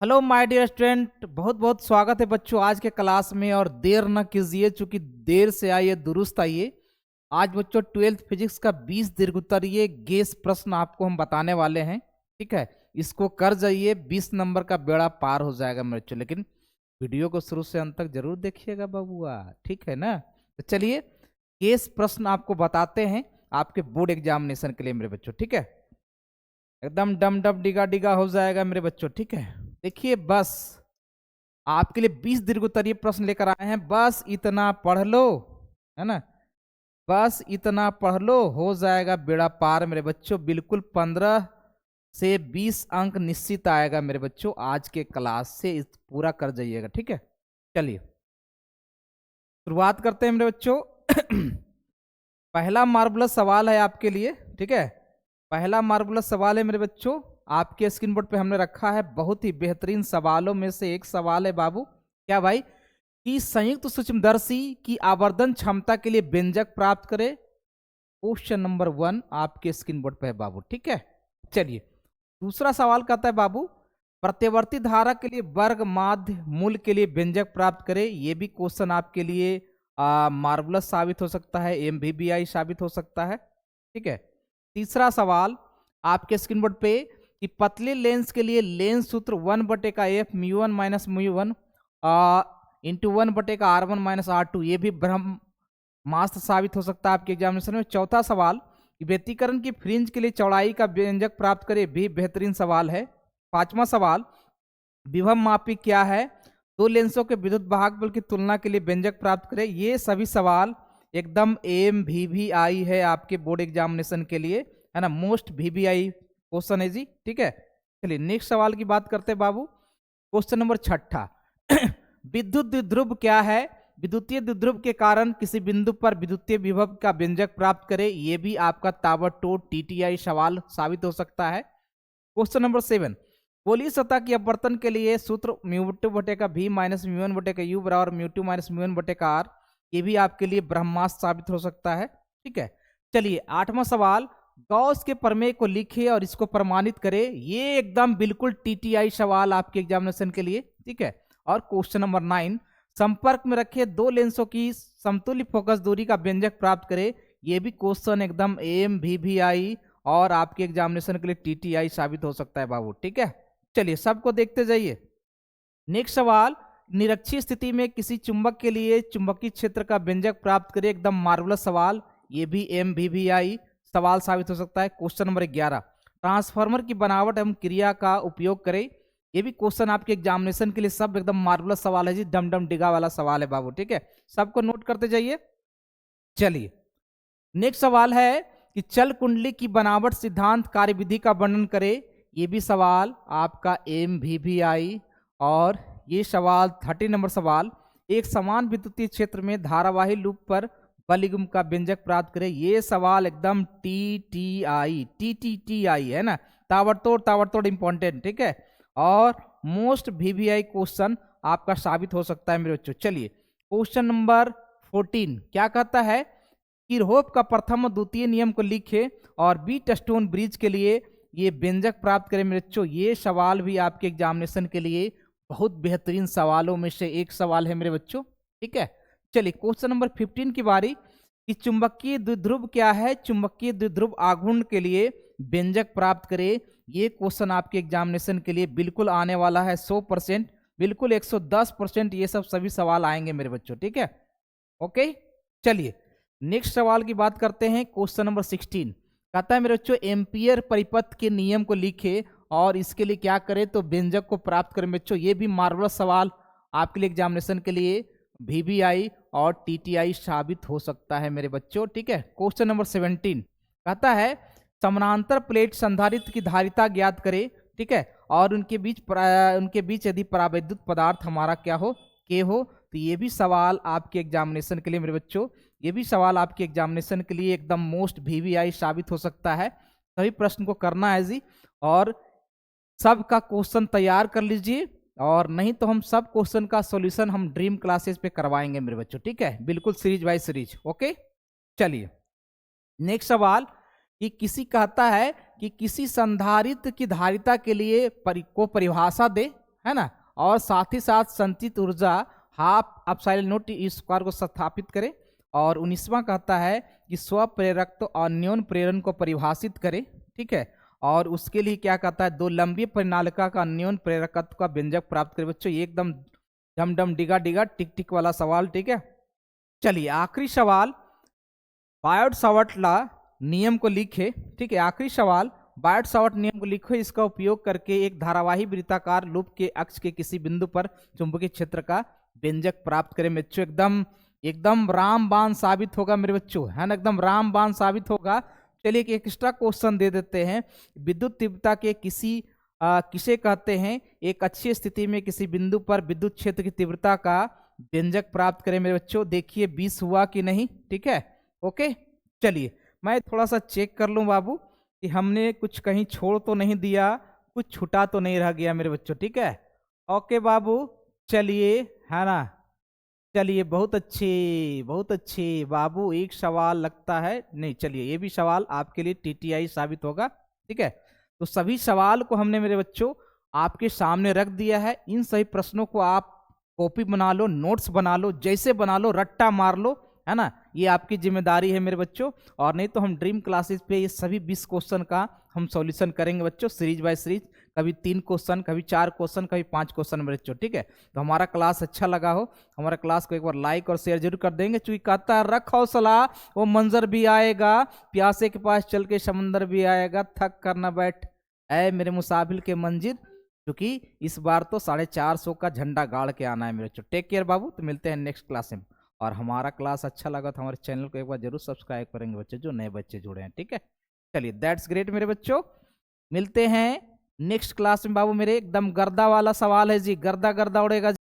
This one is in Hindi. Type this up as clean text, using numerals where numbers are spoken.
हेलो माय डियर स्टूडेंट, बहुत बहुत स्वागत है बच्चों आज के क्लास में। और देर न कीजिए, चूंकि देर से आइए दुरुस्त आइए। आज बच्चों 12th फिजिक्स का 20 दीर्घ उत्तरीय गेस प्रश्न आपको हम बताने वाले हैं। ठीक है, इसको कर जाइए, 20 नंबर का बेड़ा पार हो जाएगा मेरे बच्चों। लेकिन वीडियो को शुरू से अंत तक जरूर देखिएगा बाबूआ, ठीक है ना। तो चलिए गेस प्रश्न आपको बताते हैं आपके बोर्ड एग्जामिनेशन के लिए मेरे बच्चों। ठीक है, एकदम डम डम डिगा डिगा हो जाएगा मेरे बच्चों। ठीक है, देखिए बस आपके लिए 20 दीर्घ उत्तरीय प्रश्न लेकर आए हैं। बस इतना पढ़ लो, है ना। बस इतना पढ़ लो, हो जाएगा बेड़ा पार मेरे बच्चों। बिल्कुल 15 से 20 अंक निश्चित आएगा मेरे बच्चों। आज के क्लास से इस पूरा कर जाइएगा। ठीक है, चलिए शुरुआत करते हैं मेरे बच्चों। पहला मार्वलस सवाल है आपके लिए। ठीक है, पहला मार्वलस सवाल है मेरे बच्चों, आपके स्क्रीन बोर्ड पे हमने रखा है। बहुत ही बेहतरीन सवालों में से एक सवाल है बाबू। क्या भाई? कि संयुक्त सूक्ष्मदर्शी की आवर्धन क्षमता के लिए व्यंजक प्राप्त करे। क्वेश्चन नंबर 1 आपके स्क्रीन बोर्ड पे है बाबू। ठीक है, चलिए दूसरा सवाल कहता है बाबू, प्रत्यवर्ती धारा के लिए वर्ग माध्य मूल के लिए व्यंजक प्राप्त करे। ये भी क्वेश्चन आपके लिए मार्वलस साबित हो सकता है, एमवीबीआई साबित हो सकता है। ठीक है, तीसरा सवाल आपके स्क्रीन बोर्ड पे, कि पतले लेंस के लिए लेंस सूत्र 1/f μ1 minus μ1 into 1/r1 minus r2, ये भी ब्रह्मास्त्र साबित हो सकता है आपके एग्जामिनेशन में। चौथा सवाल, व्यतिकरण की फ्रिंज के लिए चौड़ाई का व्यंजक प्राप्त करे, भी बेहतरीन सवाल है। पांचवा सवाल, विभव मापी क्या है, दो लेंसों के विद्युत वाहक बल की तुलना के लिए व्यंजक प्राप्त करें। ये सभी सवाल एकदम एमवीवीआई है आपके बोर्ड एग्जामिनेशन के लिए, है ना। मोस्ट वीवीआई क्वेश्चन है जी। ठीक है, चलिए नेक्स्ट सवाल की बात करते हैं बाबू। क्वेश्चन नंबर 6, विद्युत द्विध्रुव क्या है, विद्युतीय द्विध्रुव के कारण किसी बिंदु पर विद्युतीय विभव का व्यंजक प्राप्त करें। यह भी आपका ताबड़तोड़ टीटीआई सवाल साबित हो सकता है। क्वेश्चन नंबर 7, गोलीय सतह की अपवर्तन के लिए सूत्र μ2 बटे का v माइनस μ1 बटे का u बराबर μ2 माइनस μ1 बटे का r, ये भी आपके लिए ब्रह्मास्त्र साबित हो सकता है। ठीक है, चलिए आठवां सवाल, गॉस के प्रमेय को लिखे और इसको प्रमाणित करे। ये एकदम बिल्कुल टीटीआई सवाल आपके एग्जामिनेशन के लिए। ठीक है, और क्वेश्चन नंबर 9, संपर्क में रखे दो लेंसों की समतुल्य फोकस दूरी का व्यंजक प्राप्त करे। ये भी क्वेश्चन एकदम एमवीवीआई और आपके एग्जामिनेशन के लिए टीटीआई साबित हो सकता है बाबू। ठीक है, चलिए सबको देखते जाइए। नेक्स्ट सवाल, निरक्षीय स्थिति में किसी चुंबक के लिए चुंबकीय क्षेत्र का व्यंजक प्राप्त करें। एकदम मार्वलस सवाल, ये भी एमवीवीआई सवाल साबित हो सकता है। क्वेश्चन नंबर 11, ट्रांसफार्मर की बनावट एवं क्रिया का उपयोग करें। ये भी क्वेश्चन आपके एग्जामिनेशन के लिए सब एकदम मार्वलस सवाल है जी, डम डम डिगा वाला सवाल है बाबू। ठीक है, सबको नोट करते जाइए। चलिए नेक्स्ट सवाल है कि चल कुंडली की बनावट सिद्धांत कार्यविधि का वर्णन करे। ये भी सवाल आपका एमवीवीआई। और ये सवाल 30 नंबर सवाल, एक समान विद्युतीय क्षेत्र में धारावाही लूप पर बल का व्यंजक प्राप्त करे। ये सवाल एकदम टीटीआई टीटीटीआई है ना, ताबड़तोड़ ताबड़तोड़ इंपॉर्टेंट। ठीक है, और मोस्ट वीवीआई क्वेश्चन आपका साबित हो सकता है मेरे बच्चों। चलिए क्वेश्चन नंबर 14 क्या कहता है, किरहोफ का प्रथम और द्वितीय नियम को लिखे और बीट स्टोन ब्रिज के लिए ये व्यंजक प्राप्त करें मेरे बच्चों। ये सवाल भी आपके एग्जामिनेशन के लिए बहुत बेहतरीन सवालों में से एक सवाल है मेरे बच्चों। ठीक है, चलिए क्वेश्चन नंबर 15 की बारी, कि चुंबकीय द्विध्रुव क्या है, चुंबकीय द्विध्रुव आघूर्ण के लिए व्यंजक प्राप्त करे। ये क्वेश्चन आपके एग्जामिनेशन के लिए बिल्कुल आने वाला है 100%, बिल्कुल 110% ये सब सभी सवाल आएंगे मेरे बच्चों। ठीक है, ओके। चलिए नेक्स्ट सवाल की बात करते हैं। क्वेश्चन नंबर 16 कहता है मेरे बच्चों, एम्पियर परिपथ के नियम को लिखे और इसके लिए क्या करें, तो व्यंजक को प्राप्त करें बच्चों। ये भी मार्वलस सवाल आपके लिए एग्जामिनेशन के लिए वीवीआई और टीटीआई साबित हो सकता है मेरे बच्चों। ठीक है, क्वेश्चन नंबर 17 कहता है, समानांतर प्लेट संधारित्र की धारिता ज्ञात करे। ठीक है, और उनके बीच यदि परावैद्युत पदार्थ हमारा क्या हो, के हो। तो ये भी सवाल आपके एग्जामिनेशन के लिए मेरे बच्चों, ये भी सवाल आपके एग्जामिनेशन के लिए एकदम मोस्ट वीवीआई साबित हो सकता है। सभी प्रश्न को करना है जी, और सबका क्वेश्चन तैयार कर लीजिए, और नहीं तो हम सब क्वेश्चन का सॉल्यूशन हम ड्रीम क्लासेस पे करवाएंगे मेरे बच्चों। ठीक है, बिल्कुल सीरीज बाय सीरीज। ओके, चलिए नेक्स्ट सवाल, कि किसी कहता है कि किसी संधारित्र की धारिता के लिए को परिभाषा दे, है ना। और साथ ही साथ संचित ऊर्जा half epsilon not E square को स्थापित करें। और 19वां कहता है कि स्वप्रेरकत्व और न्यून प्रेरण को परिभाषित करें, ठीक है। और उसके लिए क्या कहता है, दो लंबी परिनालिका का न्यून प्रेरकत्व का व्यंजक प्राप्त करें। बच्चों ये एकदम डम डम डिगा डिगा टिक टिक वाला सवाल, ठीक है। चलिए आखिरी सवाल, बायोट सावर्ट लॉ नियम को लिखे, ठीक है। आखिरी सवाल, बायोट सावर्ट नियम को लिखो, इसका उपयोग करके एक धारावाही वृत्ताकार लूप के अक्ष के किसी बिंदु पर चुंबकीय क्षेत्र का व्यंजक प्राप्त करें। बच्चों एकदम एकदम रामबाण साबित होगा मेरे बच्चों, है ना, एकदम रामबाण साबित होगा। चलिए एक एक्स्ट्रा क्वेश्चन दे देते हैं। विद्युत तीव्रता के किसे कहते हैं, एक अच्छी स्थिति में किसी बिंदु पर विद्युत क्षेत्र की तीव्रता का व्यंजक प्राप्त करें मेरे बच्चों। देखिए 20 हुआ कि नहीं, ठीक है। ओके, चलिए मैं थोड़ा सा चेक कर लूं बाबू कि हमने कुछ कहीं छोड़ तो नहीं दिया, कुछ छूटा तो नहीं रह गया मेरे बच्चों, ठीक है। ओके बाबू, चलिए, है ना, चलिए बहुत अच्छे बाबू। एक सवाल लगता है नहीं, चलिए ये भी सवाल आपके लिए टीटीआई साबित होगा, ठीक है। तो सभी सवाल को हमने मेरे बच्चों आपके सामने रख दिया है। इन सभी प्रश्नों को आप कॉपी बना लो, नोट्स बना लो, जैसे बना लो, रट्टा मार लो, है ना, ये आपकी जिम्मेदारी है मेरे बच्चों। और नहीं तो हम ड्रीम क्लासेस पे ये सभी 20 क्वेश्चन का हम सॉल्यूशन करेंगे बच्चों, सीरीज बाय सीरीज, कभी 3 क्वेश्चन, कभी 4 क्वेश्चन, कभी 5 क्वेश्चन मेरे बच्चों, ठीक है। तो हमारा क्लास अच्छा लगा हो, हमारा क्लास को एक बार लाइक और शेयर जरूर कर देंगे। चूंकि कहता है रख हौसला वो मंजर भी आएगा, प्यासे के पास चल के समंदर भी आएगा, थक कर न बैठ ऐ मेरे मुसाफिर के मंजिल, क्योंकि इस बार तो 450 का झंडा गाड़ के आना है मेरे बच्चों। टेक केयर बाबू, तो मिलते हैं नेक्स्ट क्लास में। और हमारा क्लास अच्छा लगा तो हमारे चैनल को एक बार जरूर सब्सक्राइब करेंगे बच्चे, जो नए बच्चे जुड़े हैं, ठीक है। चलिए दैट्स ग्रेट मेरे बच्चों, मिलते हैं नेक्स्ट क्लास में बाबू। मेरे एकदम गर्दा वाला सवाल है जी, गर्दा गर्दा उड़ेगा।